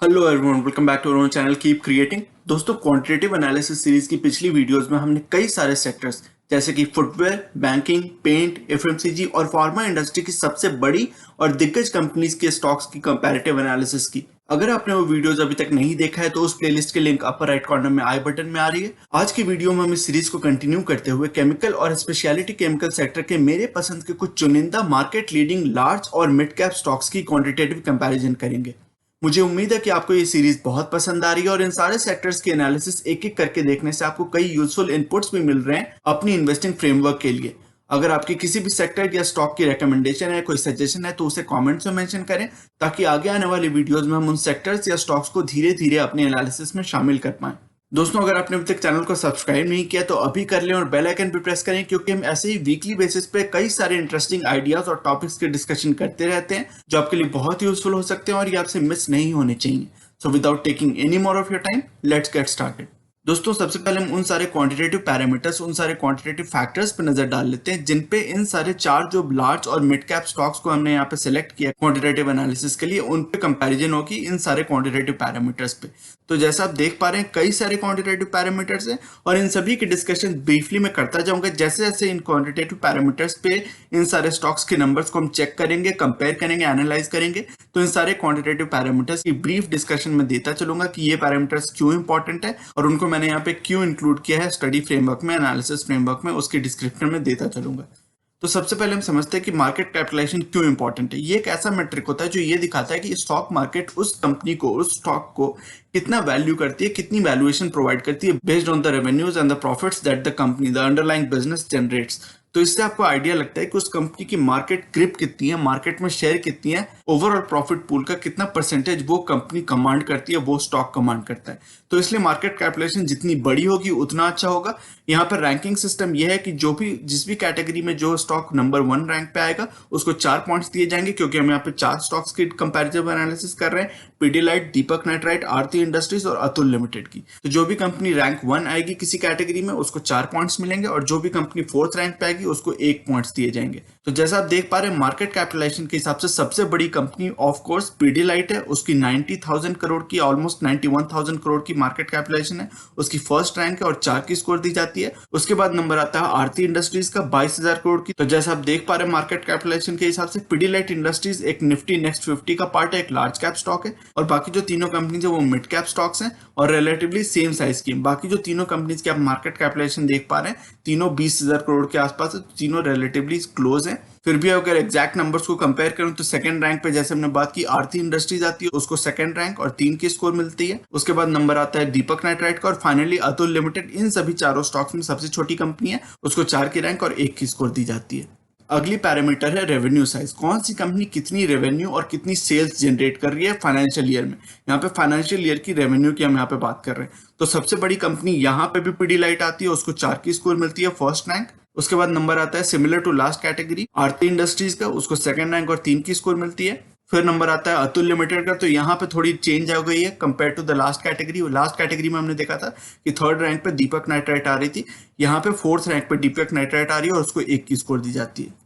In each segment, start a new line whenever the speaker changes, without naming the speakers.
Hello everyone, welcome back to our channel keep creating. दोस्तों, quantitative analysis series की पिछली videos में हमने कई सारे सेक्टर्स जैसे कि फुटवेयर, बैंकिंग, पेंट, एफएमसीजी और फार्मा इंडस्ट्री की सबसे बड़ी और दिग्गज कंपनीज के स्टॉक्स की कंपैरेटिव एनालिसिस की। अगर आपने वो वीडियोस अभी तक नहीं देखा है तो उस प्लेलिस्ट के लिंक अपर राइट कॉर्नर में आई बटन में आ रही है। आज की वीडियो में हम इस सीरीज को कंटिन्यू करते हुए केमिकल और स्पेशलिटी केमिकल सेक्टर के मेरे पसंद के कुछ चुनिंदा मार्केट लीडिंग लार्ज और मिड कैप स्टॉक्स की क्वांटिटेटिव कंपैरिजन करेंगे। मुझे उम्मीद है कि आपको ये सीरीज बहुत पसंद आ रही है और इन सारे सेक्टर्स की एनालिसिस एक एक करके देखने से आपको कई यूजफुल इनपुट्स भी मिल रहे हैं अपनी इन्वेस्टिंग फ्रेमवर्क के लिए। अगर आपकी किसी भी सेक्टर या स्टॉक की रिकमेंडेशन है, कोई सजेशन है, तो उसे कमेंट्स में मेंशन करें ताकि आगे आने वाली वीडियोस में हम उन सेक्टर्स या स्टॉक्स को धीरे धीरे अपने एनालिसिस में शामिल कर पाएं। दोस्तों, अगर आपने अभी तक चैनल को सब्सक्राइब नहीं किया तो अभी कर लें और बेल आइकन भी प्रेस करें, क्योंकि हम ऐसे ही वीकली बेसिस पे कई सारे इंटरेस्टिंग आइडियाज और टॉपिक्स के डिस्कशन करते रहते हैं जो आपके लिए बहुत यूजफुल हो सकते हैं और ये आपसे मिस नहीं होने चाहिए। So without taking any more of your time, let's get started. दोस्तों, सबसे पहले हम उन सारे क्वांटिटेटिव पैरामीटर्स, उन सारे क्वांटिटेटिव फैक्टर्स पे नजर डाल लेते हैं जिन पे इन सारे चार जो लार्ज और मिड कैप स्टॉक्स को हमने यहाँ पे सिलेक्ट किया क्वांटिटेटिव एनालिसिस के लिए, उन पे कंपैरिजन होगी इन सारे क्वांटिटेटिव पैरामीटर्स पे। तो जैसा आप देख पा रहे हैं, कई सारे क्वांटिटेटिव पैरामीटर्स हैं और इन सभी की डिस्कशन ब्रीफली मैं करता जाऊंगा। जैसे जैसे इन क्वांटिटेटिव पैरामीटर्स पे इन सारे स्टॉक्स के नंबर्स को हम चेक करेंगे, कंपेयर करेंगे, एनालाइज करेंगे, तो इन सारे क्वांटिटेटिव पैरामीटर्स की ब्रीफ डिस्कशन में देता चलूंगा कि ये पैरामीटर्स क्यों इंपॉर्टेंट है और उनको मैंने यहाँ पे क्यों इंक्लूड किया है स्टडी फ्रेमवर्क में, एनालिसिस फ्रेमवर्क में, उसकी डिस्क्रिप्शन में देता चलूंगा। तो सबसे पहले हम समझते हैं कि मार्केट कैपिटलाइजेशन क्यों इंपॉर्टेंट है। ये एक ऐसा मेट्रिक होता है जो ये दिखाता है कि स्टॉक मार्केट उस कंपनी को, उस स्टॉक को कितना वैल्यू करती है, कितनी वैल्यूएशन प्रोवाइड करती है based on the revenues and the profits that the company, the underlying business generates. तो इससे आपको आइडिया लगता है कि उस कंपनी की मार्केट ग्रिप कितनी है, मार्केट में शेयर कितनी है, ओवरऑल प्रॉफिट पूल का कितना परसेंटेज वो कंपनी कमांड करती है, वो स्टॉक कमांड करता है। तो इसलिए मार्केट कैपिटलाइजेशन जितनी बड़ी होगी उतना अच्छा होगा। यहाँ पर रैंकिंग सिस्टम यह है कि जिस भी कैटेगरी में जो स्टॉक नंबर 1 रैंक पे आएगा उसको 4 पॉइंट्स दिए जाएंगे, क्योंकि हम यहाँ पे 4 स्टॉक्स की कंपैरिटिव एनालिसिस कर रहे हैं, पीडीलाइट, दीपक नाइट्राइट, आरती इंडस्ट्रीज और अतुल लिमिटेड की। तो जो भी कंपनी रैंक 1 आएगी किसी कैटेगरी में उसको 4 पॉइंट्स मिलेंगे और जो भी कंपनी 4th रैंक पे आएगी उसको 1 पॉइंट्स दिए जाएंगे। तो जैसा आप देख पा रहे हैं, मार्केट कैपिटलाइजेशन के हिसाब से सबसे बड़ी कंपनी ऑफ कोर्स पीडीलाइट है। उसकी 90,000 करोड़ की, ऑलमोस्ट 91,000 करोड़ की मार्केट कैपिटलाइजेशन है। उसकी फर्स्ट रैंक है और 4 की स्कोर दी जाती है। उसके बाद नंबर आता है आरती इंडस्ट्रीज का 22,000 करोड़ की। तो जैसा आप देख पा रहे हैं, मार्केट कैपिटलाइजेशन के हिसाब से पीडीलाइट इंडस्ट्रीज एक निफ्टी नेक्स्ट 50 का पार्ट है, एक लार्ज कैप स्टॉक है, और बाकी जो तीनों कंपनीज है वो मिड कैप स्टॉक्स हैं और रिलेटिवली सेम साइज की। बाकी जो तीनों कंपनीज की आप मार्केट कैपिटलाइजेशन देख पा रहे हैं, तीनों 20,000 करोड़ के आसपास है, तीनों रिलेटिवली क्लोज है। फिर भी अगर एग्जैक्ट नंबर्स को कंपेयर करूं तो सेकंड रैंक पे जैसे हमने बात की आरती इंडस्ट्रीज आती है, उसको सेकंड रैंक और 3 की स्कोर मिलती है। उसके बाद नंबर आता है दीपक नाइट्राइट का और फाइनली अतुल लिमिटेड। इन सभी चारों स्टॉक्स में सबसे छोटी कंपनी है, उसको 4 की रैंक और 1 की स्कोर दी जाती है। अगली पैरामीटर है रेवेन्यू साइज। कौन सी कंपनी कितनी रेवेन्यू और कितनी सेल्स जनरेट कर रही है फाइनेंशियल ईयर में। यहाँ पे फाइनेंशियल ईयर की रेवेन्यू की हम यहाँ पे बात कर रहे हैं। तो सबसे बड़ी कंपनी यहाँ पे भी पीडीलाइट आती है, उसको 4 की स्कोर मिलती है, फर्स्ट रैंक। उसके बाद नंबर आता है similar to last category Aarti industries का, उसको सेकंड रैंक और 3 की स्कोर मिलती है। फिर नंबर आता है अतुल लिमिटेड का। तो यहाँ पे थोड़ी चेंज हो गई है compare to the last category. Last category में हमने देखा था कि 3rd रैंक पे दीपक नाइट्राइट आ रही थी, यहाँ पे 4th रैंक पे दीपक नाइट्राइट आ रही है और उसको 1 की स्कोर दी जाती है।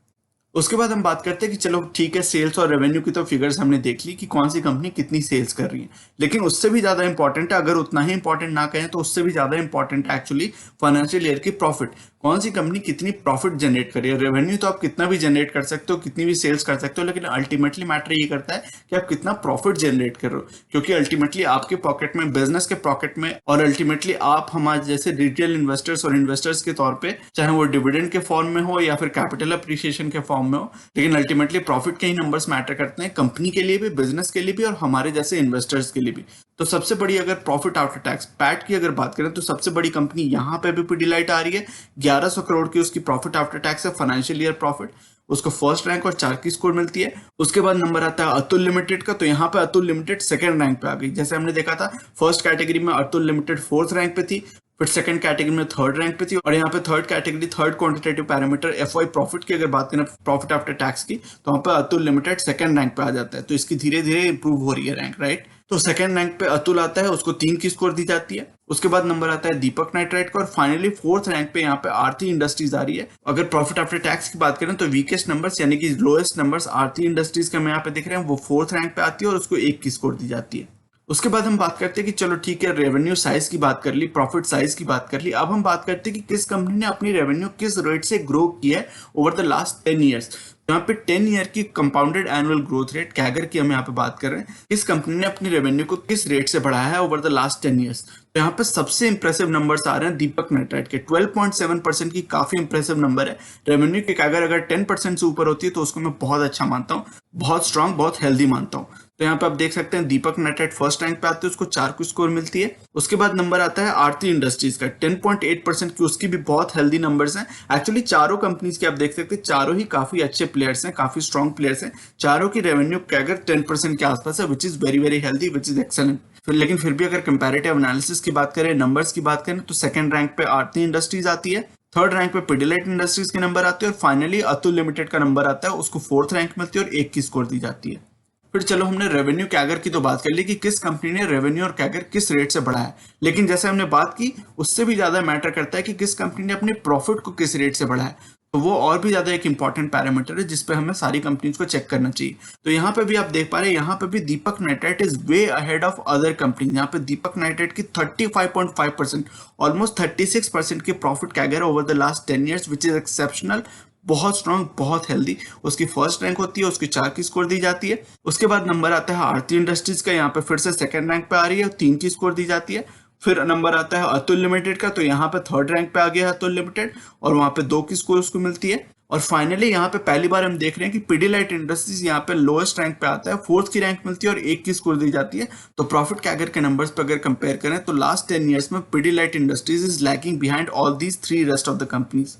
उसके बाद हम बात करते हैं कि चलो ठीक है, सेल्स और रेवेन्यू की तो फिगर्स हमने देख ली कि कौन सी कंपनी कितनी सेल्स कर रही है, लेकिन उससे भी ज्यादा इंपॉर्टेंट है, अगर उतना ही इंपॉर्टेंट ना कहें तो उससे भी ज्यादा इंपॉर्टेंट है एक्चुअली फाइनेंशियल ईयर की प्रॉफिट। कौन सी कंपनी कितनी प्रॉफिट जनरेट कर रही है। रेवेन्यू तो आप कितना भी जनरेट कर सकते हो, कितनी भी सेल्स कर सकते हो, लेकिन अल्टीमेटली मैटर ये करता है कि आप कितना प्रॉफिट जनरेट कर रहे हो, क्योंकि अल्टीमेटली आपके पॉकेट में, बिजनेस के पॉकेट में, और अल्टीमेटली आप हमारे जैसे रिटेल इन्वेस्टर्स और इन्वेस्टर्स के तौर पे, चाहे वो डिविडेंड के फॉर्म में हो या फिर कैपिटल अप्रिसिएशन के फॉर्म में हो, लेकिन अल्टीमेटली प्रॉफिट के ही नंबर्स मैटर करते हैं, कंपनी के लिए भी, बिजनेस के लिए भी और हमारे जैसे इन्वेस्टर्स के लिए भी। तो सबसे बड़ी अगर प्रॉफिट आफ्टर टैक्स पैट की अगर बात करें तो सबसे बड़ी कंपनी यहाँ पे भी पीडीलाइट आ रही है। 1100 करोड़ की उसकी प्रॉफिट आफ्टर टैक्स है, फाइनेंशियल ईयर प्रॉफिट। उसको फर्स्ट रैंक और 4 की स्कोर मिलती है। उसके बाद नंबर आता है अतुल लिमिटेड का। तो यहाँ पे अतुल लिमिटेड सेकंड रैंक पे आ गई। जैसे हमने देखा था, फर्स्ट कैटेगरी में अतुल लिमिटेड 4th रैंक पे थी, फिर सेकंड कैटेगरी में 3rd रैंक पे थी, और यहाँ पे third category, third quantitative parameter FY profit की अगर बात करें, प्रॉफिट आफ्टर टैक्स की, तो वहां पे अतुल लिमिटेड सेकंड रैंक पे आ जाता है। तो इसकी धीरे धीरे इंप्रूव हो रही है रैंक, राइट। तो सेकंड रैंक पे अतुल आता है, उसको 3 की स्कोर दी जाती है। उसके बाद नंबर आता है दीपक नाइट्राइट का और फाइनली 4th रैंक पे यहाँ पे आरती इंडस्ट्रीज आ रही है। अगर प्रॉफिट आफ्टर टैक्स की बात करें तो वीकेस्ट नंबर्स यानी कि लोएस्ट नंबर्स आरती इंडस्ट्रीज के हम यहाँ पे देख रहे हैं, वो 4th रैंक पे आती है और उसको 1 की स्कोर दी जाती है। उसके बाद हम बात करते हैं कि चलो ठीक है, रेवेन्यू साइज की बात कर ली, प्रॉफिट साइज की बात कर ली। अब हम बात करते हैं कि किस कंपनी ने अपनी रेवेन्यू किस रेट से ग्रो किया है ओवर द लास्ट 10 ईयर्स। यहाँ पे 10 ईयर की compounded annual growth rate CAGR की हम यहाँ पे बात कर रहे हैं, किस कंपनी ने अपनी रेवेन्यू को किस रेट से बढ़ाया है ओवर द लास्ट 10 ईयर्स। तो यहाँ पे सबसे इंप्रेसिव नंबर्स आ रहे हैं दीपक नाइट्राइट के 12.7% की, काफी इंप्रेसिव नंबर है। रेवेन्यू की कैगर अगर 10% से ऊपर होती है तो उसको मैं बहुत अच्छा मानता हूँ, बहुत स्ट्रांग, बहुत हेल्दी मानता हूँ। तो यहाँ पे आप देख सकते हैं दीपक नाइट्राइट फर्स्ट रैंक पे आते हैं, उसको 4 की स्कोर मिलती है। उसके बाद नंबर आता है आरती इंडस्ट्रीज का 10.8% की, उसकी भी बहुत हेल्दी नंबर्स हैं। एक्चुअली चारों कंपनीज के आप देख सकते हैं, चारों ही काफी अच्छे प्लेयर्स हैं, काफी स्ट्रॉन्ग प्लेयर्स हैं। चारों की रेवेन्यू कैगर 10% के आसपास है, which is very very healthy, which is excellent. लेकिन फिर भी अगर कंपैरेटिव एनालिसिस की बात करें, नंबर्स की बात करें, तो सेकंड रैंक पे आरती इंडस्ट्रीज आती है, थर्ड रैंक पे पिडिलाइट इंडस्ट्रीज के नंबर आते हैं, और फाइनली अतुल लिमिटेड का नंबर आता है, उसको फोर्थ रैंक मिलती है और 1 की स्कोर दी जाती है। फिर चलो हमने रेवेन्यू कैगर की तो बात कर ली कि किस कंपनी ने रेवेन्यू और कैगर किस रेट से बढ़ाया, लेकिन जैसे हमने बात की उससे भी ज्यादा मैटर करता है कि किस कंपनी ने अपने प्रॉफिट को किस रेट से बढ़ाया। तो वो और भी ज्यादा एक इंपॉर्टेंट पैरामीटर है जिसपे हमें सारी कंपनीज को चेक करना चाहिए। तो यहाँ पे भी आप देख पा रहे हैं, यहाँ पे भी Deepak Nitrite is way ahead of other company. यहाँ पे दीपक नाइट्राइट की 35.5%, ऑलमोस्ट 36% की profit CAGR over the last 10 years, which is exceptional, बहुत स्ट्रांग, बहुत हेल्दी। उसकी फर्स्ट रैंक होती है, उसकी 4 की स्कोर दी जाती है। उसके बाद नंबर आता है आरती इंडस्ट्रीज का, यहाँ पे फिर से सेकंड रैंक पे आ रही है, 3 की स्कोर दी जाती है। फिर नंबर आता है अतुल लिमिटेड का, तो यहाँ पे थर्ड रैंक पे आ गया है अतुल लिमिटेड, और वहां पे 2 की स्कोर उसको मिलती है। और फाइनली यहाँ पे पहली बार हम देख रहे हैं कि पिडिलाइट इंडस्ट्रीज यहाँ पे लोएस्ट रैंक पे आता है, फोर्थ की रैंक मिलती है और 1 की स्कोर दी जाती है। तो प्रॉफिट कैगर के नंबर्स पे अगर कंपेयर करें तो लास्ट 10 ईयर्स में Pidilite industries is lacking behind all these 3 rest of the companies.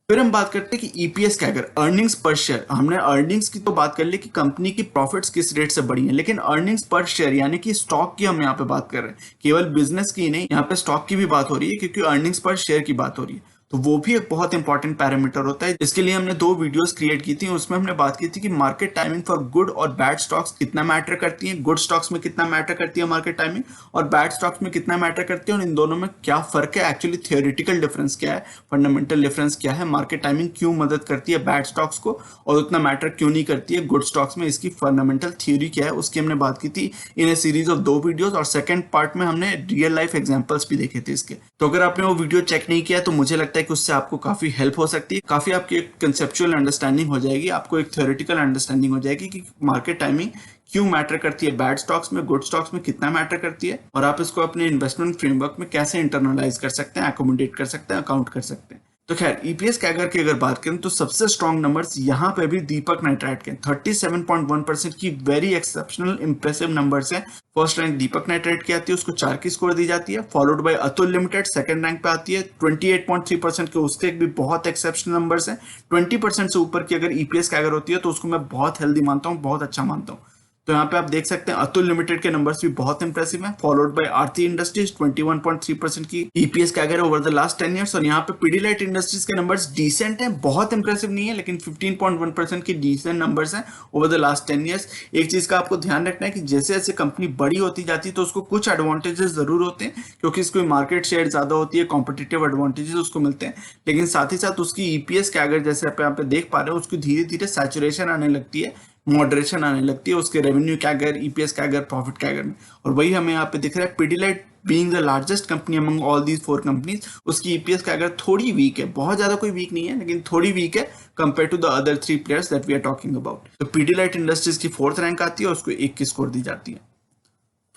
फिर हम बात करते हैं कि ईपीएस कैगर, अर्निंग्स पर शेयर। हमने अर्निंग्स की तो बात कर ली कि कंपनी की प्रॉफिट्स किस रेट से बढ़ी है, लेकिन अर्निंग्स पर शेयर यानी कि स्टॉक की हम यहाँ पे बात कर रहे हैं, केवल बिजनेस की नहीं, यहाँ पे स्टॉक की भी बात हो रही है क्योंकि अर्निंग्स पर शेयर की बात हो रही है। तो वो भी एक बहुत इंपॉर्टेंट पैरामीटर होता है। इसके लिए हमने 2 वीडियोस क्रिएट की थी, उसमें हमने बात की थी कि मार्केट टाइमिंग फॉर गुड और बैड स्टॉक्स कितना मैटर करती है, गुड स्टॉक्स में कितना मैटर करती है मार्केट टाइमिंग, और बैड स्टॉक्स में कितना मैटर करती है, और इन दोनों में क्या फर्क है, एक्चुअली थियोरिटिकल डिफरेंस क्या है, फंडामेंटल डिफरेंस क्या है, मार्केट टाइमिंग क्यों मदद करती है बैड स्टॉक्स को और उतना मैटर क्यों नहीं करती है गुड स्टॉक्स में, इसकी फंडामेंटल थ्योरी क्या है, उसकी हमने बात की थी इन ए सीरीज ऑफ 2 वीडियोस। और सेकंड पार्ट में हमने रियल लाइफ एग्जांपल्स भी देखे थे इसके। तो अगर आपने वो वीडियो चेक नहीं किया तो मुझे लगता है कि उससे आपको काफी हेल्प हो सकती है, काफी आपकी एक कंसेप्चुअल अंडरस्टैंडिंग हो जाएगी, आपको एक थ्योरेटिकल अंडरस्टैंडिंग हो जाएगी कि मार्केट टाइमिंग क्यों मैटर करती है बैड स्टॉक्स में, गुड स्टॉक्स में कितना मैटर करती है, और आप इसको अपने इन्वेस्टमेंट फ्रेमवर्क में कैसे इंटरनलाइज कर सकते हैं, अकोमोडेट कर सकते हैं, अकाउंट कर सकते हैं। तो खैर ईपीएस कैगर की अगर बात करें तो सबसे स्ट्रॉन्ग नंबर्स यहाँ पे भी दीपक नाइट्राइट के 37.1% की वेरी एक्सेप्शनल इंप्रेसिव नंबर्स है। फर्स्ट रैंक दीपक नाइट्राइट की आती है, उसको 4 की स्कोर दी जाती है, followed by Atul limited second rank पे आती है 28.3% के, उसके भी बहुत एक्सेप्शनल नंबर्स हैं। 20% से ऊपर की अगर ईपीएस कैगर होती है तो उसको मैं बहुत हेल्दी मानता हूँ, बहुत अच्छा मानता हूँ। तो यहाँ पे आप देख सकते हैं अतुल लिमिटेड के नंबर्स भी बहुत इंप्रेसिव हैं, फॉलोड बाय आरती इंडस्ट्रीज 21.3% की EPS CAGR over the last 10 years. और यहाँ पे पिडिलाइट इंडस्ट्रीज के नंबर्स डिसेंट हैं, बहुत इंप्रेसिव नहीं है लेकिन 15.1% की डिसेंट नंबर्स हैं ओवर द लास्ट 10 इयर्स। एक चीज का आपको ध्यान रखना है कि जैसे जैसे कंपनी बड़ी होती जाती है तो उसको कुछ एडवांटेजेस जरूर होते हैं, क्योंकि इसको मार्केट शेयर ज्यादा होती है, कॉम्पिटिटिव एडवांटेजेस उसको मिलते हैं, लेकिन साथ ही साथ उसकी ईपीएस कैगर जैसे आप यहाँ पे देख पा रहे हो उसकी धीरे धीरे सैचुरेशन आने लगती है, मॉडरेशन आने लगती है उसके revenue CAGR, EPS CAGR, profit CAGR में। और वही हमें यहाँ पे दिख रहा है, Pidilite being the largest company among all these 4 companies, उसकी ईपीएस कैगर थोड़ी वीक है, बहुत ज्यादा कोई वीक नहीं है लेकिन थोड़ी वीक है compare to the other 3 players that we are talking about. तो पिडिलाइट इंडस्ट्रीज की 4th रैंक आती है और उसको 1 की स्कोर दी जाती है।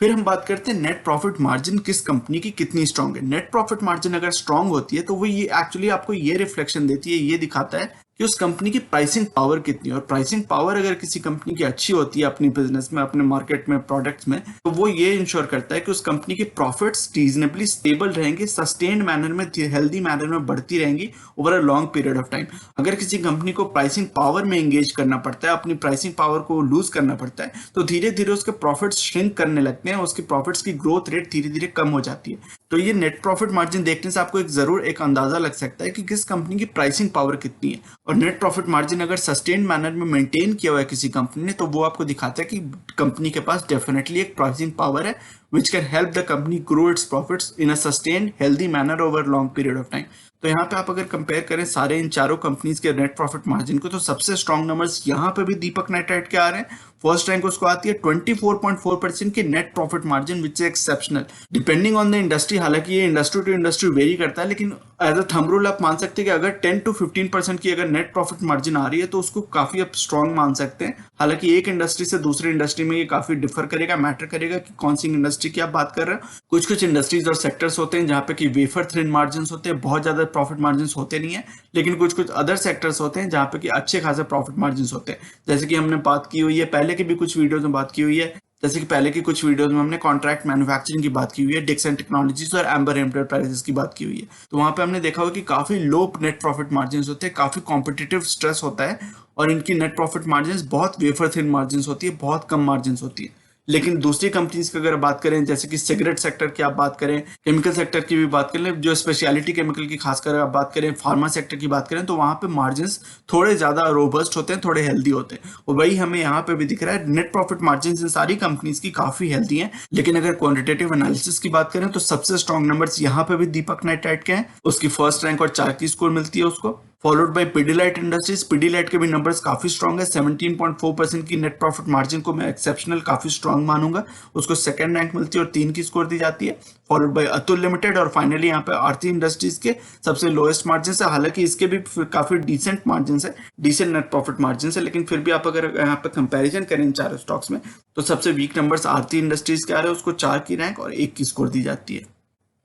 फिर हम बात करते हैं नेट प्रॉफिट मार्जिन किस कंपनी की कितनी स्ट्रांग है। नेट प्रॉफिट मार्जिन अगर स्ट्रांग होती है तो वो ये एक्चुअली आपको ये रिफ्लेक्शन देती है, ये दिखाता है कि उस कंपनी की प्राइसिंग पावर कितनी है। और प्राइसिंग पावर अगर किसी कंपनी की अच्छी होती है अपनी बिजनेस में, अपने मार्केट में, प्रोडक्ट्स में, तो वो ये इंश्योर करता है कि उस कंपनी के प्रॉफिट्स रीजनेबली स्टेबल रहेंगे, सस्टेन्ड मैनर में, हेल्दी मैनर में बढ़ती रहेंगी over a long period of time. अगर किसी कंपनी को प्राइसिंग पावर में एंगेज करना पड़ता है, अपनी प्राइसिंग पावर को लूज करना पड़ता है, तो धीरे धीरे उसके प्रॉफिट्स श्रिंक करने लगते हैं, उसकी प्रॉफिट्स की ग्रोथ रेट धीरे धीरे कम हो जाती है। तो ये नेट प्रॉफिट मार्जिन देखने से आपको एक जरूर एक अंदाजा लग सकता है कि किस कंपनी की प्राइसिंग पावर कितनी है। और नेट प्रॉफिट मार्जिन अगर सस्टेन्ड मैनर में मेंटेन किया हुआ है किसी कंपनी ने, तो वो आपको दिखाता है कि कंपनी के पास डेफिनेटली एक प्राइसिंग पावर है, which can help the company grow its profits in a sustained healthy manner over long period of time. तो यहाँ पे आप अगर कंपेयर करें सारे इन चारों कंपनीज के नेट प्रॉफिट मार्जिन को, तो सबसे स्ट्रॉन्ग नंबर्स यहाँ पे भी दीपक नाइट्राइट के आ रहे हैं। फर्स्ट रैंक उसको आती है 24.4% की net profit margin, which is exceptional depending on the industry. हालांकि ये इंडस्ट्री टू इंडस्ट्री वेरी करता है, लेकिन एज अ थंब रूल आप मान सकते हैं कि अगर 10 to 15% की अगर नेट प्रॉफिट मार्जिन आ रही है तो उसको काफी आप स्ट्रॉन्ग मान सकते हैं। हालांकि एक इंडस्ट्री से दूसरी इंडस्ट्री में ये काफी डिफर करेगा, मैटर करेगा कि कौन सी इंडस्ट्री की आप बात कर रहे हो। कुछ कुछ इंडस्ट्रीज और सेक्टर्स होते हैं जहां पे कि वेफर थिन मार्जिन होते हैं, बहुत ज्यादा प्रॉफिट मार्जिन होते नहीं है, लेकिन कुछ कुछ अदर सेक्टर्स होते हैं जहां पे कि अच्छे खासे प्रॉफिट मार्जिन होते हैं। जैसे कि हमने बात की हुई है, पहले की भी कुछ वीडियोस में बात की हुई है, जैसे कि पहले की कुछ वीडियोस में हमने कॉन्ट्रैक्ट मैन्युफैक्चरिंग की बात की हुई है, डिक्सन टेक्नोलॉजीज और एम्बर एंटरप्राइजेस की बात की हुई है। तो वहां पे हमने देखा होगा कि काफी लो नेट प्रॉफिट मार्जिन होते हैं, काफी कॉम्पिटिटिव स्ट्रेस होता है और इनकी नेट प्रॉफिट मार्जिन बहुत वेफर थिन मार्जिन होती है, बहुत कम मार्जिन होती है। लेकिन दूसरी कंपनीज की अगर बात करें, जैसे कि सिगरेट सेक्टर की आप बात करें, केमिकल सेक्टर की भी बात करें, जो स्पेशलिटी केमिकल की खासकर आप बात करें, फार्मा सेक्टर की बात करें, तो वहां पे मार्जिन थोड़े ज्यादा रोबस्ट होते हैं, थोड़े हेल्दी होते हैं। और वही हमें यहाँ पे भी दिख रहा है, नेट प्रॉफिट मार्जिन इन सारी कंपनीज की काफी हेल्दी हैं। लेकिन अगर क्वांटिटेटिव एनालिसिस की बात करें तो सबसे स्ट्रॉन्ग नंबर्स यहाँ पे भी दीपक नाइट्राइट के हैं। उसकी फर्स्ट रैंक और 4 की स्कोर मिलती है उसको, followed by Pidilite industries. Pidilite के भी नंबर्स काफी स्ट्रॉन्ग है, 17.4% की नेट प्रॉफिट मार्जिन को मैं एक्सेप्शनल काफी स्ट्रॉन्ग मानूंगा। उसको सेकंड रैंक मिलती है और 3 की स्कोर दी जाती है, फॉलोड बाय अतुल लिमिटेड। और फाइनली यहाँ पे आरती इंडस्ट्रीज के सबसे लोएस्ट मार्जिन है, हालांकि इसके भी काफी डिसेंट मार्जिन है, डिसेंट नेट प्रॉफिट मार्जिन है, लेकिन फिर भी आप अगर यहाँ पे कंपेरिजन करें इन चारों स्टॉक्स में तो सबसे वीक नंबर्स आरती इंडस्ट्रीज के आ रहे हैं, उसको 4 की रैंक और 1 की स्कोर दी जाती है।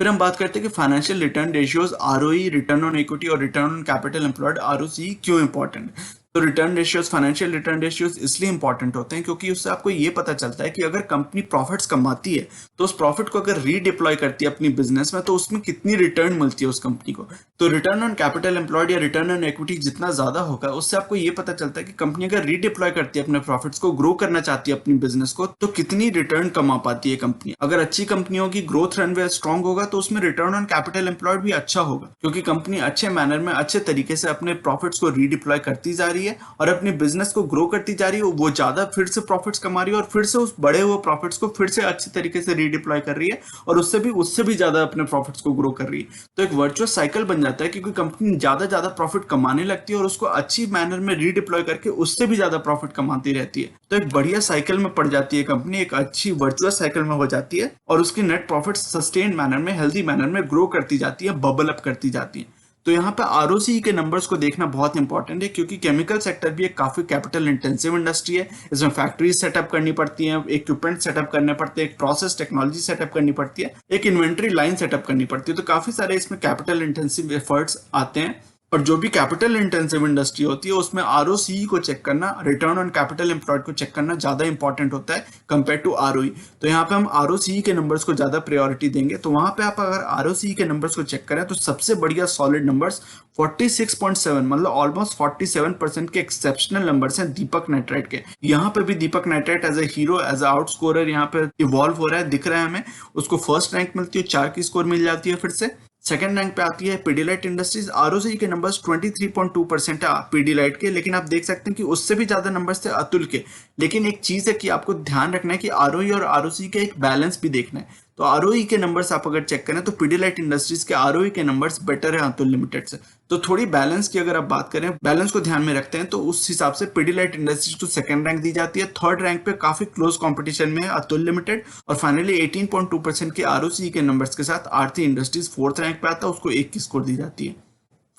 फिर हम बात करते हैं कि financial return ratios, ROE, return on equity और return on capital employed, ROC, क्यों इंपॉर्टेंट। तो return ratios, financial return ratios इसलिए इंपॉर्टेंट होते हैं क्योंकि उससे आपको ये पता चलता है कि अगर कंपनी प्रॉफिट्स कमाती है तो उस प्रॉफिट को अगर रीडिप्लॉय करती है अपनी बिजनेस में तो उसमें कितनी रिटर्न मिलती है उस कंपनी को। तो रिटर्न ऑन कैपिटल एम्प्लॉयड या रिटर्न ऑन इक्विटी जितना ज्यादा होगा उससे आपको ये पता चलता है कि कंपनी अगर रीडिप्लॉय करती है अपने प्रॉफिट्स को, ग्रो करना चाहती है अपनी बिजनेस को, तो कितनी रिटर्न कमा पाती है कंपनी। अगर अच्छी कंपनियों की ग्रोथ रनवे स्ट्रॉन्ग होगा तो उसमें रिटर्न ऑन कैपिटल एम्प्लॉयड भी अच्छा होगा, क्योंकि कंपनी अच्छे मैनर में अच्छे तरीके से अपने प्रॉफिट्स को रीडिप्लॉय करती जा रही है और अपनी बिजनेस को ग्रो करती जा रही है, वो ज्यादा फिर से प्रॉफिट्स कमा रही है और फिर से उस बड़े हुए प्रॉफिट्स को फिर से अच्छी तरीके से रीडिप्लॉय कर रही है और उससे भी ज्यादा अपने प्रॉफिट्स को ग्रो कर रही है। तो एक वर्चुअस साइकिल बन जाता है, क्योंकि कंपनी ज्यादा प्रॉफिट कमाने लगती है और उसको अच्छी मैनर में रीडिप्लॉय करके उससे भी ज्यादा प्रॉफिट कमाती रहती है। तो एक बढ़िया साइकिल में पड़ जाती है कंपनी, एक अच्छी वर्चुअस साइकिल में हो जाती है और उसकी नेट प्रॉफिट सस्टेन मैनर में, हेल्दी मैनर में ग्रो करती जाती है, बबल अप करती जाती है। तो यहाँ पे आरओसी के नंबर्स को देखना बहुत इंपॉर्टेंट है, क्योंकि केमिकल सेक्टर भी एक काफी कैपिटल इंटेंसिव इंडस्ट्री है। इसमें फैक्ट्रीज सेटअप करनी पड़ती हैं, इक्विपमेंट सेटअप करने पड़ते हैं, एक प्रोसेस टेक्नोलॉजी सेटअप करनी पड़ती है, एक इन्वेंट्री लाइन सेटअप करनी पड़ती है। तो काफी सारे इसमें कैपिटल इंटेंसिव एफर्ट्स आते हैं और जो भी कैपिटल इंटेंसिव इंडस्ट्री होती है उसमें आरओसी को चेक करना, रिटर्न ऑन कैपिटल एम्प्लॉयड को चेक करना ज्यादा इंपॉर्टेंट होता है कंपेयर टू आरओई। तो यहाँ पे हम आरओसी के नंबर्स को ज्यादा प्रायोरिटी देंगे। तो वहां पे आप अगर आरओसी के नंबर्स को चेक करें तो सबसे बढ़िया सॉलिड नंबर्स 46.7, मतलब ऑलमोस्ट 47% के एक्सेप्शनल नंबर्स हैं दीपक नाइट्राइट के। यहाँ पे भी Deepak Nitrite as a hero, as a out scorer यहाँ पे इवॉल्व हो रहा है, दिख रहा है हमें। उसको फर्स्ट रैंक मिलती है, 4 की स्कोर मिल जाती है फिर से। सेकंड रैंक पे आती है पिडिलाइट इंडस्ट्रीज, आरओसी के नंबर्स 23.2% है पिडिलाइट के, लेकिन आप देख सकते हैं कि उससे भी ज्यादा नंबर्स थे अतुल के। लेकिन एक चीज है कि आपको ध्यान रखना है कि आरओई और आरओसी का एक बैलेंस भी देखना है। तो आरओई के नंबर्स आप अगर चेक करें तो पिडिलाइट इंडस्ट्रीज के आरओई के नंबर्स बेटर है अतुल लिमिटेड से। तो थोड़ी बैलेंस की अगर आप बात करें, बैलेंस को ध्यान में रखते हैं तो उस हिसाब से पिडिलाइट इंडस्ट्रीज को सेकंड रैंक दी जाती है। थर्ड रैंक पे काफी क्लोज कंपटीशन में है अतुल लिमिटेड और फाइनली 18.2% के आरओसी के नंबर्स के साथ आरती इंडस्ट्रीज फोर्थ रैंक पे आता है, उसको 1 की स्कोर दी जाती है।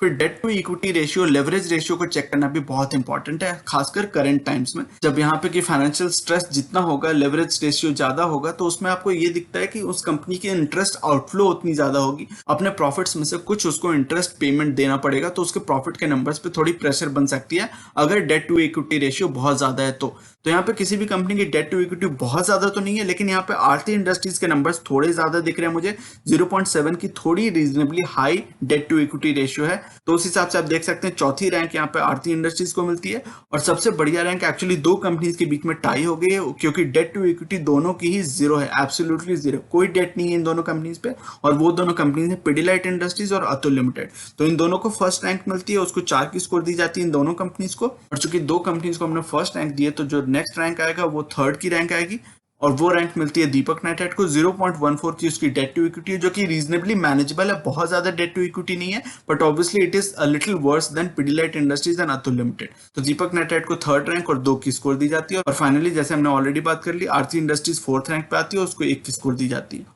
फिर debt to equity ratio, leverage ratio को चेक करना भी बहुत इंपॉर्टेंट है, खासकर करंट टाइम्स में। जब यहाँ पे कि फाइनेंशियल स्ट्रेस जितना होगा, लेवरेज रेशियो ज्यादा होगा, तो उसमें आपको ये दिखता है कि उस कंपनी की इंटरेस्ट आउटफ्लो उतनी ज्यादा होगी, अपने प्रॉफिट्स में से कुछ उसको इंटरेस्ट पेमेंट देना पड़ेगा, तो उसके प्रॉफिट के नंबर्स पे थोड़ी प्रेशर बन सकती है अगर डेट टू इक्विटी रेशियो बहुत ज्यादा है तो यहाँ पे किसी भी कंपनी की डेट टू इक्विटी बहुत ज्यादा तो नहीं है, लेकिन यहाँ पे आरती इंडस्ट्रीज के नंबर्स थोड़े ज्यादा दिख रहे हैं मुझे, 0.7 की थोड़ी reasonably high debt to equity ratio है। तो उस हिसाब से आप देख सकते हैं चौथी रैंक यहाँ पे आरती इंडस्ट्रीज को मिलती है और सबसे बढ़िया रैंक एक्चुअली दो कंपनीज के बीच में टाई हो गई है, क्योंकि डेट टू इक्विटी दोनों की ही 0 है, एब्सोल्युटली 0, कोई डेट नहीं है इन दोनों कंपनीज पे। और वो दोनों कंपनीज है पिडिलाइट इंडस्ट्रीज और अतुल लिमिटेड। तो इन दोनों को फर्स्ट रैंक मिलती है, उसको 4 की स्कोर दी जाती है इन दोनों कंपनीज को। और चूंकि दो कंपनीज को हमने फर्स्ट रैंक दिए तो जो नेक्स्ट रैंक आएगा वो थर्ड की रैंक आएगी। और वो रैंक मिलती है दीपक नाइट्राइट को। 0.14 की उसकी डेट टू इक्विटी है, जो कि रीजनेबली मैनेजेबल है, बहुत ज्यादा डेट टू इक्विटी नहीं है, but obviously it is a little worse than Pidilite industries and Atul limited. तो दीपक नाइट्राइट को थर्ड रैंक और 2 की स्कोर दी जाती है। और फाइनली जैसे हमने ऑलरेडी बात कर ली, आरती इंडस्ट्रीज फोर्थ रैंक पे आती है, उसको 1 की स्कोर दी जाती है।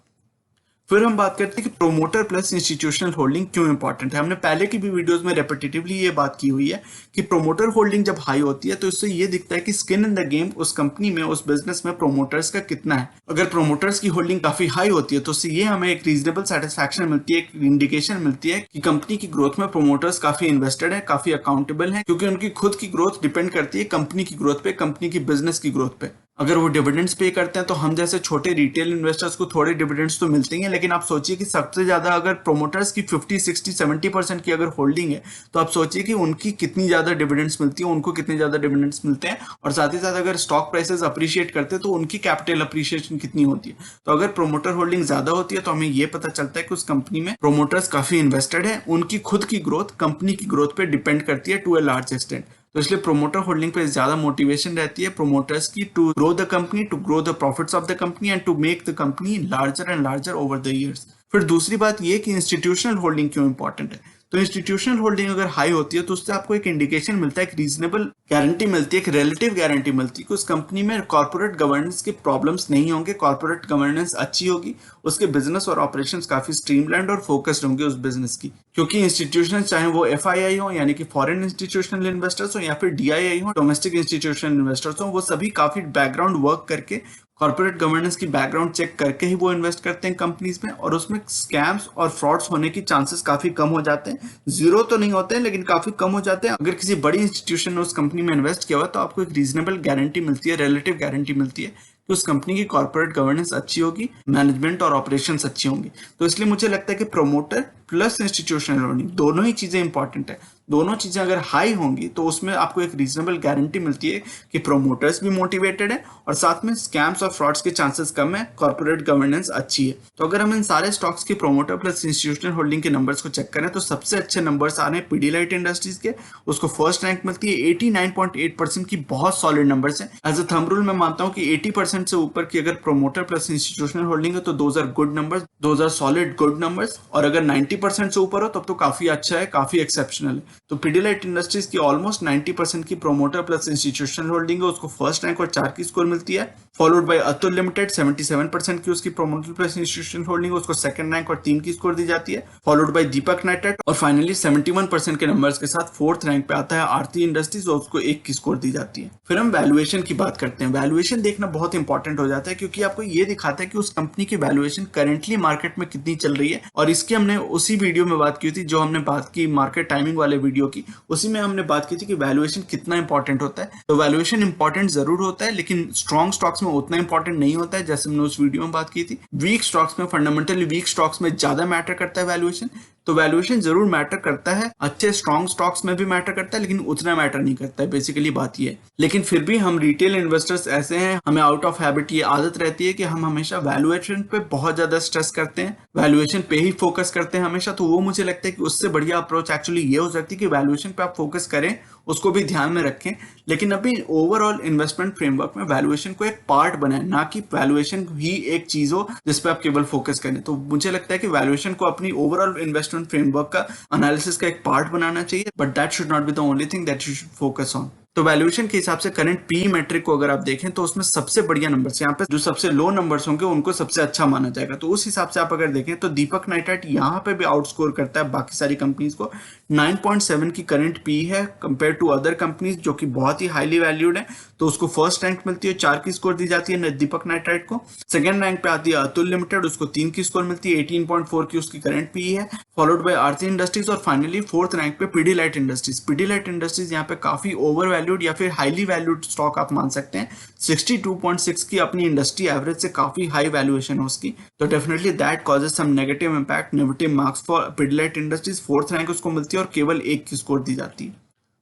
फिर हम बात करते हैं कि प्रोमोटर प्लस इंस्टीट्यूशनल होल्डिंग क्यों इंपॉर्टेंट है। हमने पहले की भी वीडियोस में रेपिटेटिवली ये बात की हुई है कि प्रोमोटर होल्डिंग जब हाई होती है तो इससे ये दिखता है कि स्किन इन द गेम उस कंपनी में, उस बिजनेस में प्रोमोटर्स का कितना है। अगर प्रोमोटर्स की होल्डिंग काफी हाई होती है तो उससे ये हमें एक रीजनेबल सेटिस्फैक्शन मिलती है, एक इंडिकेशन मिलती है कि कंपनी की ग्रोथ में प्रोमोटर्स काफी इन्वेस्टेड है, काफी अकाउंटेबल है, क्योंकि उनकी खुद की ग्रोथ डिपेंड करती है कंपनी की ग्रोथ पे, कंपनी की बिजनेस की ग्रोथ पे। अगर वो डिविडेंड्स पे करते हैं तो हम जैसे छोटे रिटेल इन्वेस्टर्स को थोड़े डिविडेंड्स तो मिलते ही हैं, लेकिन आप सोचिए कि सबसे ज्यादा अगर प्रोमोटर्स की 50, 60, 70% की अगर होल्डिंग है तो आप सोचिए कि उनकी कितनी ज्यादा डिविडेंड्स मिलती है, उनको कितने ज्यादा डिविडेंड्स मिलते हैं, और साथ ही साथ अगर स्टॉक प्राइसेस अप्रिशिएट करते हैं तो उनकी कैपिटल अप्रिशिएशन कितनी होती है। तो अगर प्रोमोटर होल्डिंग ज्यादा होती है तो हमें ये पता चलता है कि उस कंपनी में प्रोमोटर्स काफी इन्वेस्टेड है, उनकी खुद की ग्रोथ कंपनी की ग्रोथ पे डिपेंड करती है टू ए लार्ज एक्सटेंट। तो इसलिए प्रोमोटर होल्डिंग पे ज्यादा मोटिवेशन रहती है प्रोमोटर्स की to grow the company, to grow the profits of the company and to make the company larger and larger over the years. फिर दूसरी बात ये कि इंस्टीट्यूशनल होल्डिंग क्यों इंपॉर्टेंट है। तो इंस्टीट्यूशनल होल्डिंग अगर हाई होती है तो उससे आपको एक इंडिकेशन मिलता है, एक रीजनेबल गारंटी मिलती है, एक रिलेटिव गारंटी मिलती है कि उस कंपनी में कॉर्पोरेट गवर्नेंस के प्रॉब्लम्स नहीं होंगे, कॉर्पोरेट गवर्नेंस अच्छी होगी, उसके बिजनेस और ऑपरेशंस काफी स्ट्रीमलाइंड और फोकस्ड होंगे उस बिजनेस की। क्योंकि इंस्टीट्यूशन चाहे वो एफआईआई हो यानी कि फॉरेन इंस्टीट्यूशनल इन्वेस्टर्स हो या फिर डीआईआई हो, डोमेस्टिक इंस्टीट्यूशनल इन्वेस्टर्स हो, वो सभी काफी बैकग्राउंड वर्क करके, कॉर्पोरेट गवर्नेंस की बैकग्राउंड चेक करके ही वो इन्वेस्ट करते हैं कंपनीज में, और उसमें स्कैम्स और फ्रॉड्स होने की चांसेस काफी कम हो जाते हैं। जीरो तो नहीं होते हैं लेकिन काफी कम हो जाते हैं। अगर किसी बड़ी इंस्टीट्यूशन ने उस कंपनी में इन्वेस्ट किया हुआ तो आपको एक रीजनेबल गारंटी मिलती है, रिलेटिव गारंटी मिलती है कि उस कंपनी की कॉर्पोरेट गवर्नेंस अच्छी होगी, मैनेजमेंट और ऑपरेशंस अच्छी होंगी। तो इसलिए मुझे लगता है कि प्रोमोटर प्लस इंस्टीट्यूशनल होल्डिंग दोनों ही चीजें इंपॉर्टेंट है। दोनों चीजें अगर हाई होंगी तो उसमें आपको एक रीजनेबल गारंटी मिलती है कि प्रोमोटर्स भी मोटिवेटेड है और साथ में स्कैम्स और फ्रॉड्स के चांसेस कम है, कॉर्पोरेट गवर्नेंस अच्छी है। तो अगर हम इन सारे स्टॉक्स की प्रोमोटर प्लस इंस्टीट्यूशनल होल्डिंग के नंबर्स को चेक करें तो सबसे अच्छे नंबर्स आ रहे हैं पिडिलाइट इंडस्ट्रीज के, उसको फर्स्ट रैंक मिलती है। 89.8% की बहुत सॉलिड नंबर्स है। एज अ थंब रूल मैं मानता हूं कि 80% से ऊपर की अगर प्रोमोटर प्लस इंस्टीट्यूशनल होल्डिंग है तो those are good numbers, those are solid good numbers. और अगर 90% से ऊपर हो तब तो काफी अच्छा है, काफी एक्सेप्शनल है। तो पिडिलाइट इंडस्ट्रीज की ऑलमोस्ट 90% की प्रोमोटर प्लस इंस्टीट्यूशनल होल्डिंग है, उसको फर्स्ट रैंक और 4 की स्कोर मिलती है। फॉलोड बाय अतुल लिमिटेड 77% की उसकी प्रोमोटर प्लस इंस्टीट्यूशनल होल्डिंग, उसको सेकंड रैंक और 3 की स्कोर दी जाती है। फॉलोड बाय दीपक नाइट्राइट और फाइनली 71% के नंबर्स के साथ फोर्थ रैंक पे आता है आरती इंडस्ट्रीज और उसको 1 की स्कोर दी जाती है। फिर हम वैल्यूएशन की बात करते हैं। वैल्यूएशन देखना बहुत इंपॉर्टेंट हो जाता है क्योंकि आपको ये दिखाता है कि उस कंपनी की वैल्यूएशन करेंटली मार्केट में कितनी चल रही है। और इसकी हमने उसी वीडियो में बात की थी जो हमने बात की मार्केट टाइमिंग वाले वीडियो की, उसी में हमने बात की थी कि वैल्यूएशन कितना इंपॉर्टेंट होता है। तो वैल्यूएशन इंपॉर्टेंट जरूर होता है लेकिन स्ट्रॉन्ग स्टॉक्स में उतना इंपॉर्टेंट नहीं होता है जैसे हमने उस वीडियो में बात की थी। वीक स्टॉक्स में, फंडामेंटली वीक स्टॉक्स में ज्यादा मैटर करता है वैल्यूएशन। तो वैल्यूएशन जरूर मैटर करता है, अच्छे स्ट्रॉन्ग स्टॉक्स में भी मैटर करता है लेकिन उतना मैटर नहीं करता है, बेसिकली बात ये है। लेकिन फिर भी हम रिटेल इन्वेस्टर्स ऐसे हैं, हमें आउट ऑफ हैबिट ये आदत रहती है कि हम हमेशा वैल्यूएशन पे बहुत ज्यादा स्ट्रेस करते हैं, वैल्यूएशन पे ही फोकस करते हैं हमेशा। तो वो मुझे लगता है कि उससे बढ़िया अप्रोच एक्चुअली ये हो सकती है कि वैल्यूएशन पे आप फोकस करें, उसको भी ध्यान में रखें, लेकिन अभी ओवरऑल इन्वेस्टमेंट फ्रेमवर्क में वैल्यूएशन को एक पार्ट बनाए, ना कि वैल्यूएशन ही एक चीज हो जिस पे आप केवल फोकस करें। तो मुझे लगता है कि वैल्यूएशन को अपनी ओवरऑल इन्वेस्टमेंट फ्रेमवर्क का एनालिसिस का एक पार्ट बनाना चाहिए, but that should not be the only thing that you should focus on. तो वैल्यूएशन के हिसाब से करंट पी मेट्रिक को अगर आप देखें तो उसमें सबसे बढ़िया नंबर्स, यहाँ पे जो सबसे लो नंबर्स होंगे उनको सबसे अच्छा माना जाएगा। तो उस हिसाब से आप अगर देखें तो दीपक नाइट्राइट यहाँ पे भी आउटस्कोर करता है बाकी सारी कंपनीज को। 9.7 की करंट पी है कंपेयर टू अदर कंपनीज जो कि बहुत ही हाईली वैल्यूड है। तो उसको फर्स्ट रैंक मिलती है, 4 की स्कोर दी जाती है दीपक नाइट्राइट को। सेकंड रैंक पे आती है अतुल लिमिटेड, उसको 3 की स्कोर मिलती है, 18.4 की उसकी करंट पी है। फॉलोड बाय आरती इंडस्ट्रीज और फाइनली फोर्थ रैंक पे पिडिलाइट इंडस्ट्रीज। पिडिलाइट इंडस्ट्रीज यहाँ पे काफी ओवर वैल्यूड या फिर हाईली वैल्यूड स्टॉक आप मान सकते हैं। 62.6 की अपनी इंडस्ट्री एवरेज से काफी हाई वैल्यूएशन है उसकी। तो definitely that causes some negative impact, negative marks for Pidilite industries. Fourth rank उसको मिलती है और केवल 1 की स्कोर दी जाती है।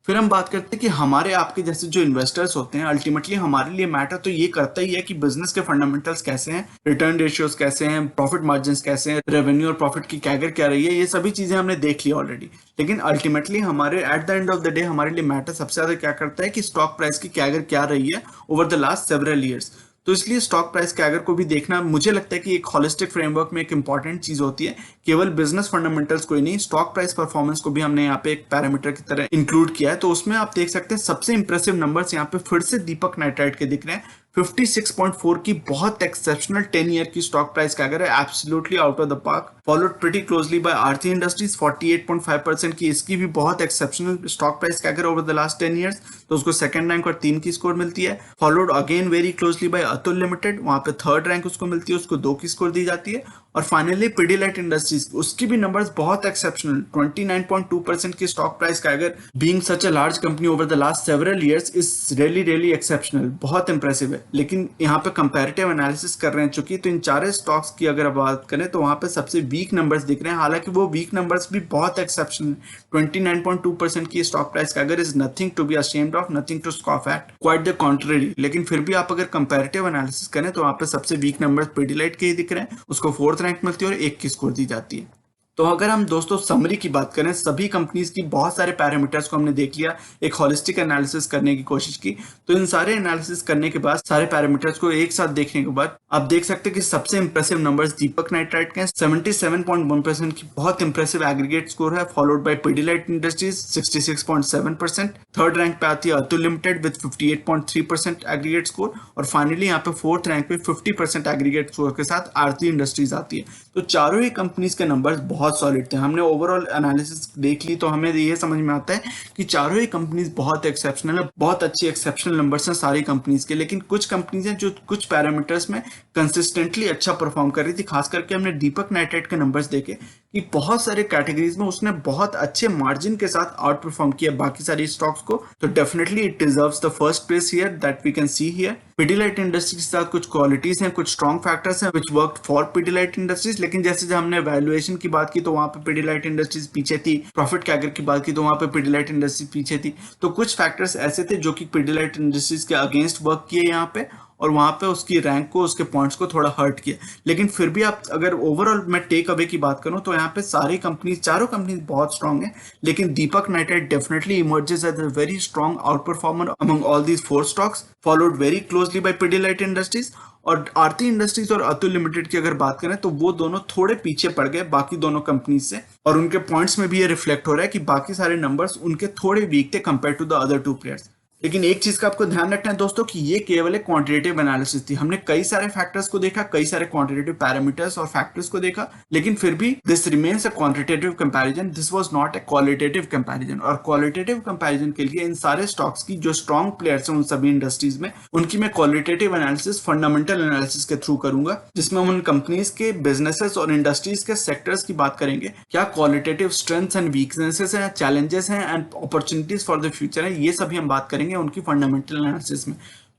फिर हम बात करते हैं कि हमारे आपके जैसे जो इन्वेस्टर्स होते हैं अल्टीमेटली हमारे लिए मैटर तो ये करता ही है कि बिजनेस के फंडामेंटल्स कैसे हैं, रिटर्न रेशियोज कैसे हैं, प्रॉफिट मार्जिन्स कैसे हैं, रेवेन्यू और प्रॉफिट की कैगर क्या रही है, ये सभी चीजें हमने देख ली ऑलरेडी। लेकिन अल्टीमेटली हमारे at the end of the day हमारे लिए मैटर सबसे ज्यादा क्या करता है कि स्टॉक प्राइस की कैगर क्या रही है over the last several years. तो इसलिए स्टॉक प्राइस कैगर को भी देखना मुझे लगता है कि एक होलिस्टिक फ्रेमवर्क में एक इंपॉर्टेंट चीज होती है। केवल बिजनेस फंडामेंटल्स को ही नहीं, स्टॉक प्राइस परफॉर्मेंस को भी हमने यहाँ पे एक पैरामीटर की तरह इंक्लूड किया है। तो उसमें आप देख सकते हैं सबसे इंप्रेसिव नंबर्स यहाँ पे फिर से दीपक नाइट्राइट के दिख रहे हैं। 56.4 की बहुत एक्सेप्शनल 10 ईयर की स्टॉक प्राइस कैगर है, absolutely out of the park. Followed pretty closely by Aarti industries 48.5% की, इसकी भी बहुत exceptional stock price CAGR over the last 10 years, तो उसको सेकंड रैंक और 3 की स्कोर मिलती है। Followed again very closely by Atul limited, वहां पे थर्ड रैंक उसको मिलती है, उसको 2 की स्कोर दी जाती है। और फाइनली पिडिलाइट इंडस्ट्रीज, उसकी भी नंबर्स बहुत एक्सेप्शनल 29.2% की stock price CAGR, being such a large company over the last several years is really exceptional, बहुत इंप्रेसिव है। लेकिन यहाँ पे कंपैरेटिव एनालिसिस कर रहे हैं चूंकि, तो इन चारों स्टॉक्स की अगर बात करें तो वहां पे सबसे वीक नंबर्स दिख रहे हैं, हालांकि वो वीक नंबर्स भी बहुत एक्सेप्शनल। 29.2% की stock price CAGR is nothing to be ashamed of, nothing to scoff at, quite the contrary. लेकिन फिर भी आप अगर कंपैरेटिव एनालिसिस करें तो वहां पे सबसे वीक नंबर्स पिडिलाइट के ही दिख रहे हैं, उसको 4th रैंक मिलती है और 1 की स्कोर दी जाती है। तो अगर हम दोस्तों समरी की बात करें, सभी कंपनीज की बहुत सारे पैरामीटर्स को हमने देख लिया, एक होलिस्टिक एनालिसिस करने की कोशिश की। तो इन सारे एनालिसिस करने के बाद, सारे पैरामीटर्स को एक साथ देखने के बाद आप देख सकते हैं कि सबसे इंप्रेसिव नंबर्स दीपक नाइट्राइट के 77.1% की बहुत इंप्रेसिव एग्रीगेट स्कोर है, followed by Pidilite industries 66.7%। Third rank पे आती है Atul limited with 58.3% aggregate score, और फाइनली यहाँ पे 4th रैंक पे 50% एग्रीगेट स्कोर के साथ आरती इंडस्ट्रीज आती है। तो चारों ही कंपनीज के नंबर्स बहुत सॉलिड थे। हमने ओवरऑल एनालिसिस देख ली तो हमें ये समझ में आता है कि चारों ही कंपनीज बहुत एक्सेप्शनल है, बहुत अच्छी एक्सेप्शनल नंबर्स हैं सारी कंपनीज के। लेकिन कुछ कंपनीज हैं जो कुछ पैरामीटर्स में कंसिस्टेंटली अच्छा परफॉर्म कर रही थी। खास करके हमने दीपक नाइट्राइट के नंबर्स देखे कि बहुत सारे कैटेगरीज में उसने बहुत अच्छे मार्जिन के साथ आउट परफॉर्म किया बाकी सारी स्टॉक्स को। तो definitely it deserves the first place here that we can see here. Pidilite industries के साथ कुछ क्वालिटीज हैं, कुछ स्ट्रॉन्ग फैक्टर्स हैं which worked for Pidilite industries. लेकिन जैसे जब हमने वैल्यूएशन की बात की तो वहां पे पिडिलाइट इंडस्ट्रीज पीछे थी, प्रॉफिट कैगर की बात की तो वहां पे पिडिलाइट इंडस्ट्रीज पीछे थी। तो कुछ फैक्टर्स ऐसे थे जो कि पिडिलाइट इंडस्ट्रीज के अगेंस्ट वर्क किए यहाँ पे, और वहां पे उसकी रैंक को, उसके पॉइंट्स को थोड़ा हर्ट किया। लेकिन फिर भी आप अगर ओवरऑल मैं टेक अवे की बात करूं तो यहाँ पे सारी कंपनीज, चारों कंपनीज बहुत स्ट्रांग है। लेकिन Deepak Nitrite definitely emerges as a very strong out performer among all these 4 stocks, followed very closely by Pidilite Industries. और आरती इंडस्ट्रीज और अतुल लिमिटेड की अगर बात करें तो वो दोनों थोड़े पीछे पड़ गए बाकी दोनों कंपनीज से, और उनके पॉइंट्स में भी ये रिफ्लेक्ट हो रहा है कि बाकी सारे नंबर्स उनके थोड़े वीक थे compare to the other 2 players. लेकिन एक चीज का आपको ध्यान रखना है दोस्तों कि ये केवल एक क्वांटिटेटिव एनालिसिस थी। हमने कई सारे फैक्टर्स को देखा, कई सारे क्वांटिटेटिव पैरामीटर्स और फैक्टर्स को देखा, लेकिन फिर भी this remains a quantitative comparison, this was not a qualitative comparison. और क्वालिटेटिव कंपैरिजन के लिए इन सारे स्टॉक्स की जो स्ट्रॉन्ग प्लेयर्स हैं उन सभी इंडस्ट्रीज में, उनकी मैं क्वालिटेटिव एनालिसिस, फंडामेंटल एनालिसिस के थ्रू करूंगा, जिसमें हम उन कंपनीज के बिजनेसेस और इंडस्ट्रीज के सेक्टर्स की बात करेंगे, क्या क्वालिटेटिव स्ट्रेंथ्स एंड वीकनेसेस हैं, चैलेंजेस हैं and opportunities for the future है, ये सभी हम बात करेंगे उनकी फंडामेंटल एनालिसिस में।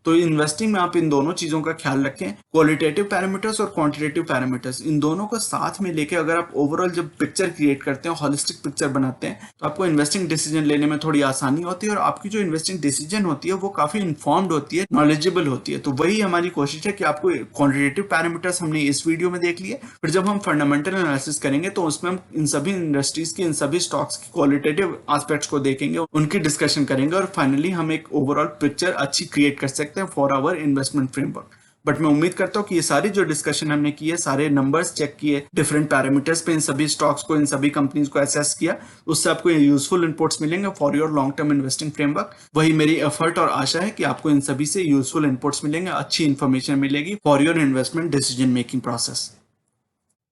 तो इन्वेस्टिंग में आप इन दोनों चीजों का ख्याल रखें, क्वालिटेटिव पैरामीटर्स और क्वांटिटेटिव पैरामीटर्स, इन दोनों को साथ में लेके अगर आप ओवरऑल जब पिक्चर क्रिएट करते हैं, हॉलिस्टिक पिक्चर बनाते हैं, तो आपको इन्वेस्टिंग डिसीजन लेने में थोड़ी आसानी होती है, और आपकी जो इन्वेस्टिंग डिसीजन होती है वो काफी इन्फॉर्म्ड होती है, नॉलेजेबल होती है। तो वही हमारी कोशिश है कि आपको क्वांटिटेटिव पैरामीटर्स हमने इस वीडियो में देख लिए, फिर जब हम फंडामेंटल एनालिसिस करेंगे तो उसमें हम इन सभी इंडस्ट्रीज की, इन सभी स्टॉक्स की क्वालिटेटिव एस्पेक्ट्स को देखेंगे, उनकी डिस्कशन करेंगे, और फाइनली हम एक ओवरऑल पिक्चर अच्छी क्रिएट कर सकते हैं for our investment framework. But मैं उम्मीद करता हूं कि ये सारी जो डिस्कशन हमने की है, सारे नंबर्स चेक किए, डिफरेंट पैरामीटर्स पे इन सभी स्टॉक्स को, इन सभी कंपनीज को असेस किया, उससे आपको यूजफुल इनपुट्स मिलेंगे for your long term investing framework. वही मेरी एफर्ट और आशा है कि आपको इन सभी से यूजफुल इनपुट्स मिलेंगे, अच्छी इन्फॉर्मेशन मिलेगी for your investment decision making process.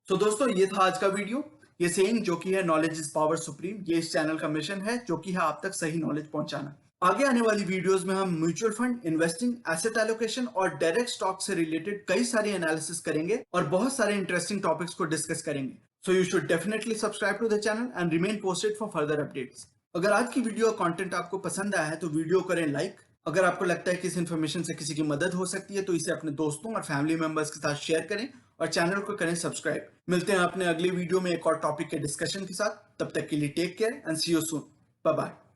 तो दोस्तों ये था आज का वीडियो। ये सेइंग जो कि है नॉलेज इज पावर सुप्रीम, ये इस चैनल का मिशन है जो कि है आप तक सही नॉलेज पहुंचाना। आगे आने वाली वीडियोस में हम mutual fund, investing, asset allocation और डायरेक्ट स्टॉक से रिलेटेड कई सारी एनालिसिस करेंगे और बहुत सारे इंटरेस्टिंग टॉपिक्स को डिस्कस करेंगे। So you should definitely subscribe to the channel and remain posted for further updates. अगर आज की वीडियो कंटेंट आपको पसंद आया है तो वीडियो करें लाइक। अगर आपको लगता है कि इस इन्फॉर्मेशन से किसी की मदद हो सकती है तो इसे अपने दोस्तों और फैमिली मेंबर्स के साथ शेयर करें और चैनल को करें सब्सक्राइब। मिलते हैं अपने अगली वीडियो में एक और टॉपिक के डिस्कशन के साथ। तब तक के लिए take care and see you soon. Bye bye.